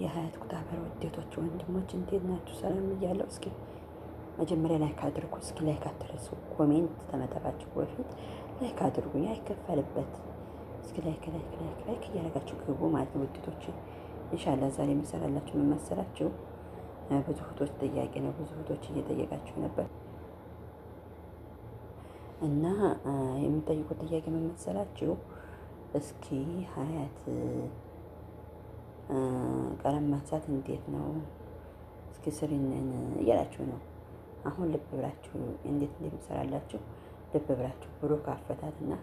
የሀያት ኩታበር ውዴቶች ወንድሞች እንዴት ናችሁ? ሰላም እያለው እስኪ መጀመሪያ ላይክ አድርጉ። እስኪ ላይክ አትርሱ። ኮሜንት ተመጠባችሁ በፊት ላይክ አድርጉ። አይከፈልበት። እስኪ ላይክ እያደረጋችሁ ግቡ ማለት ነው ውዴቶች። ኢንሻአላህ ዛሬ የምሰራላችሁ ምን መሰላችሁ? ብዙ እህቶች ጥያቄ ነው። ብዙ እህቶች እየጠየቃችሁ ነበር እና የምጠይቁት ጥያቄ ምን መሰላችሁ? እስኪ ሀያት ቀለም ማንሳት እንዴት ነው? እስኪ ስሪንን እያላችሁ ነው። አሁን ልብ ብላችሁ እንዴት እንደምሰራላችሁ ልብ ብላችሁ ብሩክ አፈታትና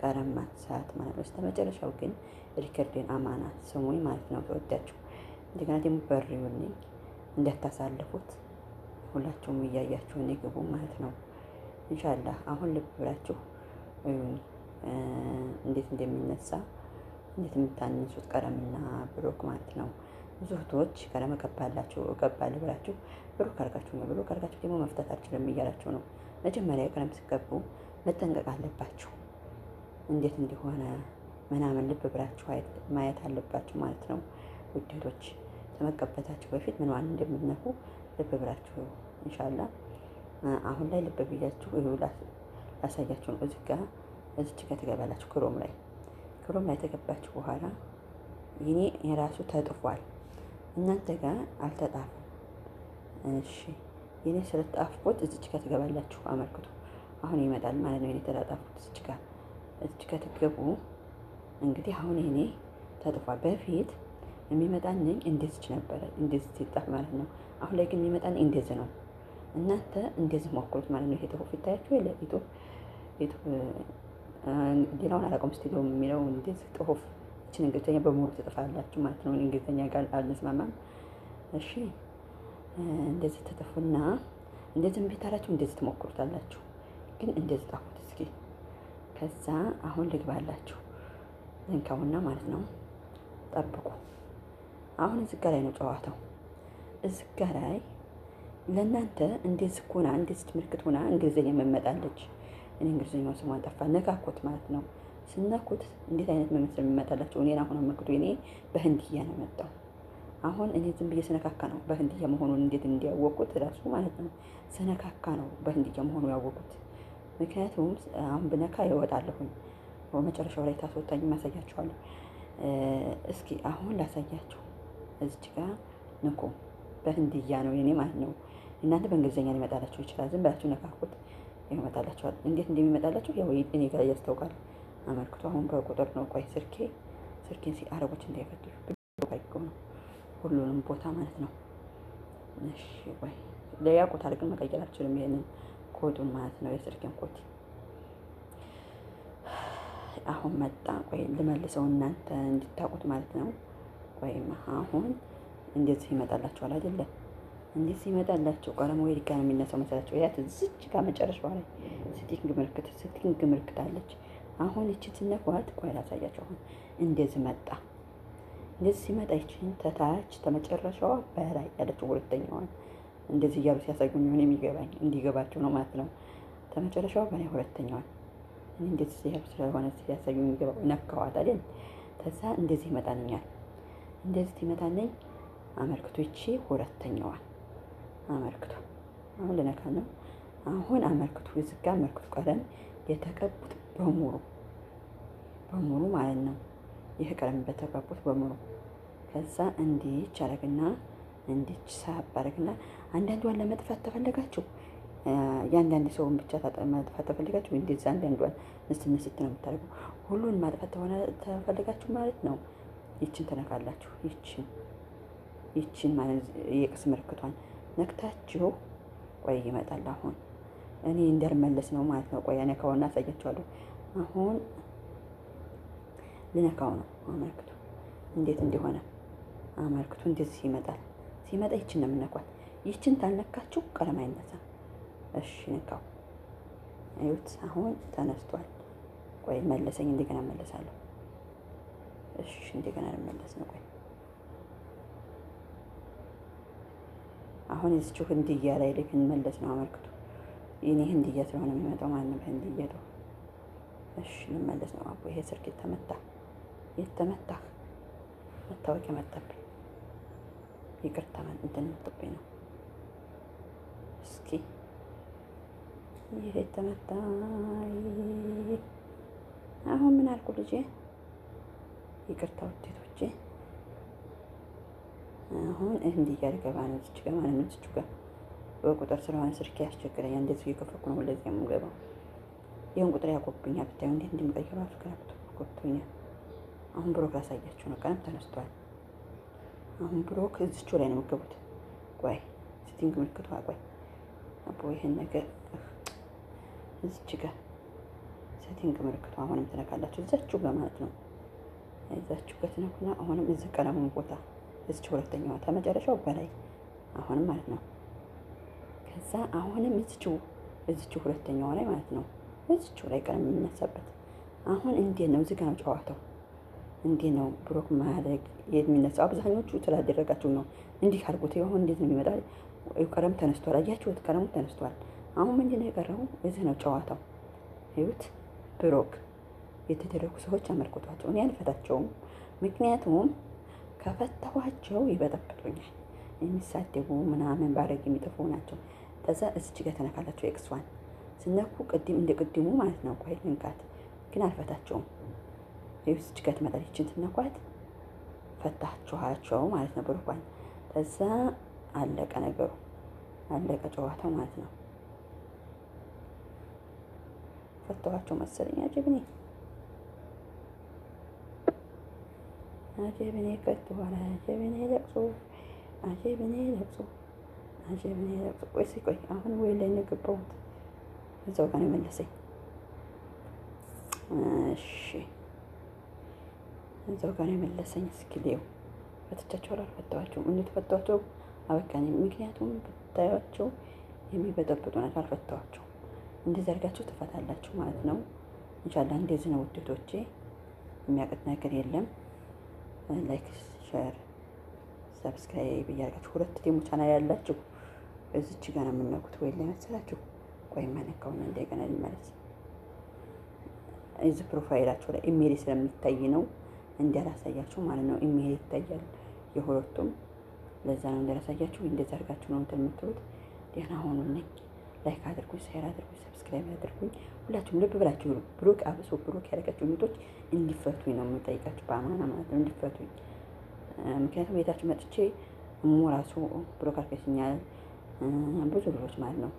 ቀለም ማንሳት ማለት ነው። እስከመጨረሻው ግን ሪከርድን አማና ስሙኝ ማለት ነው። ተወዳችሁ እንደገና ደግሞ በሪውልኝ እንዳታሳልፉት። ሁላችሁም እያያችሁ ግቡ ማለት ነው። ኢንሻአላህ አሁን ልብ ብላችሁ እንዴት እንደሚነሳ እንዴት የምታነሱት ቀለምና ብሩክ ማለት ነው። ብዙ እህቶች ቀለም እቀባለሁ ብላችሁ ብሩክ አድርጋችሁ ነው። ብሩክ አድርጋችሁ ደግሞ መፍታት አልችልም እያላችሁ ነው። መጀመሪያ ቀለም ሲቀቡ መጠንቀቅ አለባችሁ። እንዴት እንዲሆነ ምናምን ልብ ብላችሁ ማየት አለባችሁ ማለት ነው። ውዴቶች ከመቀበታችሁ በፊት ምንዋን እንደምትነኩ ልብ ብላችሁ ኢንሻአላህ። አሁን ላይ ልብ ብያችሁ ላሳያችሁ ነው። እዚች ጋር ትገባላችሁ። ክሮም ላይ ተገባችሁ በኋላ ይሄ የራሱ ተጥፏል። እናንተ ጋር አልተጣፈም። እሺ የኔ ስለተጣፍኩት እዚች ጋር ትገባላችሁ። አመልክቱ። አሁን ይመጣል ማለት ነው። የኔ ተጣፍኩት እዚች ጋር ትገቡ። እንግዲህ አሁን የኔ ተጥፏል። በፊት የሚመጣን እንደዚች ነበረ፣ እንደዚህ ሲጣፍ ማለት ነው። አሁን ላይ ግን የሚመጣን እንደዚህ ነው። እናንተ እንደዚህ ሞክሩት ማለት ነው። ይሄ ጥፎ ይታያችሁ የለ ሌላውን አላውቅም። ስቱዲዮ የሚለው እንደዚህ ጥፎፍ እችን እንግሊዝኛ በሙሉ ትጥፋላችሁ ማለት ነው። እንግሊዝኛ ጋር አልነስማማም። እሺ እንደዚህ ትጥፉና እንደዚህ ቤታላችሁ እንደዚህ ትሞክሩታላችሁ። ግን እንደዚህ ጣፉት እስኪ። ከዛ አሁን ልግባላችሁ እንካውና ማለት ነው። ጠብቁ። አሁን እዚህ ጋር ላይ ነው ጨዋታው። እዚህ ጋር ላይ ለእናንተ እንደዚህ ሆና እንደዚህ ምልክት ሆና እንግሊዝኛ መመጣለች። እኔ እንግሊዝኛው ስሟን ጠፋ። ነካኩት ማለት ነው። ስነኩት እንዴት አይነት መመስል የሚመጣላችሁ? እኔን አሁን አመልክቱ። እኔ በህንድያ ነው መጣው። አሁን እኔ ዝም ብዬ ስነካካ ነው በህንድያ መሆኑን እንዴት እንዲያወቁት ራሱ ማለት ነው። ስነካካ ነው በህንድያ መሆኑ ያወቁት። ምክንያቱም አሁን ብነካ ይወጣለሁኝ። መጨረሻው ላይ ታስወጣኝ ማሳያችኋለሁ። እስኪ አሁን ላሳያችሁ። እዚች ጋር ንኩ። በህንድያ ነው የኔ ማለት ነው። እናንተ በእንግሊዝኛ ሊመጣላችሁ ይችላል። ዝም ብላችሁ ነካኩት ይመጣላችኋል። እንዴት እንደሚመጣላችሁ ያው እኔ ጋር ያስታውቃል። አመልክቱ። አሁን በቁጥር ነው። ቆይ ስልኬን አረቦች እንዳይፈትሹ ነው ሁሉንም ቦታ ማለት ነው። እሺ ቆይ ለያቁታል ግን መቀየር አልችልም። ይሄንን ኮዱን ማለት ነው የስልኬን ኮድ አሁን መጣ። ቆይ ልመልሰው እናንተ እንድታውቁት ማለት ነው። ቆይማ አሁን እንደዚህ ይመጣላችኋል አይደለ? እንደዚህ ይመጣላችሁ። ቀለም ወይ ሊጋ ነው የሚነሳው መሰላችሁ። ያት እዚች ጋር መጨረሻው ላይ ሴቲንግ ምልክት አለች። አሁን እቺ ትነኳት። ቆይ ላሳያችሁ። አሁን እንደዚህ መጣ። እንደዚህ ሲመጣ ይችን ተታች ተመጨረሻዋ በላይ ያለችው ሁለተኛዋን እንደዚህ እያሉ ሲያሳዩኝ ምን የሚገባኝ እንዲገባቸው ነው ማለት ነው። ተመጨረሻዋ በላይ ሁለተኛዋን እንደዚህ ሲያዩ ስለሆነ ሲያሳዩኝ የሚገባው ነካዋት አይደል? ከዛ እንደዚህ ይመጣልኛል። እንደዚህ ይመጣልኝ። አመልክቱ። ይቺ ሁለተኛዋን አመልክቱ። አሁን ልነካ ነው። አሁን አመልክቱ። እዚህ ጋር አመልክቱ። ቀለም የተቀቡት በሙሉ ማለት ነው። ይሄ ቀለም በተቀቡት በሙሉ ከዛ እንዲች አረግና እንዲች ሳብ አረግና አንዳንዷን ለመጥፋት ተፈለጋችሁ ያንዳንድ ሰውን ብቻ ማጥፋት ተፈልጋችሁ እንደዛ አንዳንዷን ንስት ነው የምታደርጉ። ሁሉን ማጥፋት ተፈልጋችሁ ማለት ነው። ይችን ተነካላችሁ። ይችን ማለት የቅስ ምልክቷን ነክታችሁ ቆይ ይመጣል። አሁን እኔ እንደርመለስ ነው ማለት ነው። ቆይ ነካውና አሳያችኋለሁ። አሁን ልነካው ነው። አመልክቱ እንዴት እንደሆነ አመልክቱ። እንደዚህ ይመጣል። ሲመጣ ይችን ነው የምነኳት። ይችን ታልነካችሁ ቀለም አይነሳም። እሺ ነካው። አዩት። አሁን ተነስቷል። ቆይ መለሰኝ። እንደገና መለሳለሁ። እሺ እንደገና ልመለስ ነው። ቆይ አሁን እዚሁ ህንድያ ላይ ልንመለስ ነው። አመልክቱ። የኔ ህንድያ ስለሆነ የሚመጣው ማለት ነው። በህንድያ ነው። እሺ ልመለስ ነው። አቦ ይሄ ስልክ የተመታ መታወቂያ መጣብኝ። ይቅርታ እንትን የምትብኝ ነው። እስኪ ይሄ ተመታ። አሁን ምን አልኩ ልጄ? ይቅርታ ውጤቶቼ። አሁን እንዲህ እያለ ገባ ነው እዚች ጋር ማለት ነው። እዚች ጋር በቁጥር ስለሆነ ስልክ ያስቸግረኛል። እንደዚህ እየከፈኩ ነው ወደዚህ የምገባው። ይህን ቁጥር ያቆብኛል። ብታዩ እንዴት እንደሚቀይረው አፍክራቱ ቆጥቶኛል። አሁን ብሮክ ላሳያችሁ ነው። ቀለም ተነስቷል። አሁን ብሮክ እዚቹ ላይ ነው የምገቡት። ቆይ ሴቲንግ ምልክቷ ቆይ አቦ ይሄን ነገር እዚች ጋር ሴቲንግ ምልክቷ አሁንም ትነካላችሁ። እዛችሁ ጋር ማለት ነው። እዛችሁ ጋር ትነኩና አሁንም እዚህ ቀለሙን ቦታ እዚች ሁለተኛዋ ተመጨረሻው በላይ አሁንም ማለት ነው። ከዛ አሁንም እዚችው ሁለተኛዋ ላይ ማለት ነው። እዚችው ላይ ቀለም የሚነሳበት አሁን እንዴት ነው? እዚህ ጋር ነው ጨዋታው። እንዴት ነው ብሮክ ማድረግ የሚነሳው? አብዛኞቹ ስላደረጋችሁ ነው እንዲህ አድርጉት። አሁን እንዴት ነው የሚመጣ? ቀለም ተነስቷል። አያችሁት? ቀለሙ ተነስቷል። አሁን ምንድን ነው የቀረው? እዚህ ነው ጨዋታው። ይሁት ብሮክ የተደረጉ ሰዎች አመልክቷቸው። እኔ አልፈታቸውም፣ ምክንያቱም ከፈታኋቸው ይበጠብጡኛል። የሚሳደቡ ምናምን ባረግ የሚጥፉ ናቸው። ከዛ እዚች ጋር ተነካላቸው። ኤክስዋን ስነኩ እንደ ቅድሙ ማለት ነው። ቆይ ልንካት ግን አልፈታቸውም። እዚች ጋር ትመጣለች። ይችን ትነኳት ፈታችኋቸው ማለት ነው። ብሩኳን ከዛ አለቀ ነገሩ፣ አለቀ ጨዋታው ማለት ነው። ፈታኋቸው መሰለኝ። አጀብኔ ከትኋላ አጀብኔ ለቅሶ አጀብኔ ለቅሶ አጀብኔ ለቅሶ። ቆይ አሁን ወይ ላይ ነው የገባሁት። እዛው ጋር ነው የመለሰኝ። እሺ እዛው ጋር ነው የመለሰኝ። እስኪ ሊው ፈትቻቸው አልፈታኋቸውም። እንዴት ፈታኋቸው? አበቃኝ። ምክንያቱም ብታዩቸው የሚበጠብጡ ናቸው። አልፈታኋቸው። እንደዚህ አድርጋችሁ ትፈታላችሁ ማለት ነው። ኢንሻአላህ እንደዚህ ነው ውጤቶቼ። የሚያቀጥ ነገር የለም። ላይክ ሼር ሰብስክራይብ እያደረጋችሁ ሁለት ደግሞ ቻናል ያላችሁ እዚች ጋር ነው የምናውቁት ወይ ለመሰላችሁ። ቆይ ማነካውና እንደገና ልመለስ። እዚህ ፕሮፋይላችሁ ላይ ኢሜል ስለሚታይ ነው እንዲያላሳያችሁ ማለት ነው። ኢሜል ይታያል የሁለቱም፣ ለዛ ነው እንዲያላሳያችሁ። እንደዛ አድርጋችሁ ነው እንትን የምትሉት። ደህና ሆኑልኝ። ላይክ አድርጉኝ፣ ሼር አድርጉኝ፣ ሰብስክራይብ አድርጉኝ። ሁላችሁም ልብ ብላችሁ ብሩክ አብሶ ብሩክ ያደረጋችሁ ሚቶች እንዲፈቱኝ ነው የምጠይቃችሁ፣ በአማና ማለት ነው እንዲፈቱኝ። ምክንያቱም ቤታችሁ መጥቼ ራሱ ብሩክ አድርገሽኛል ብዙ ልጆች ማለት ነው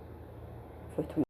ፍቱኝ።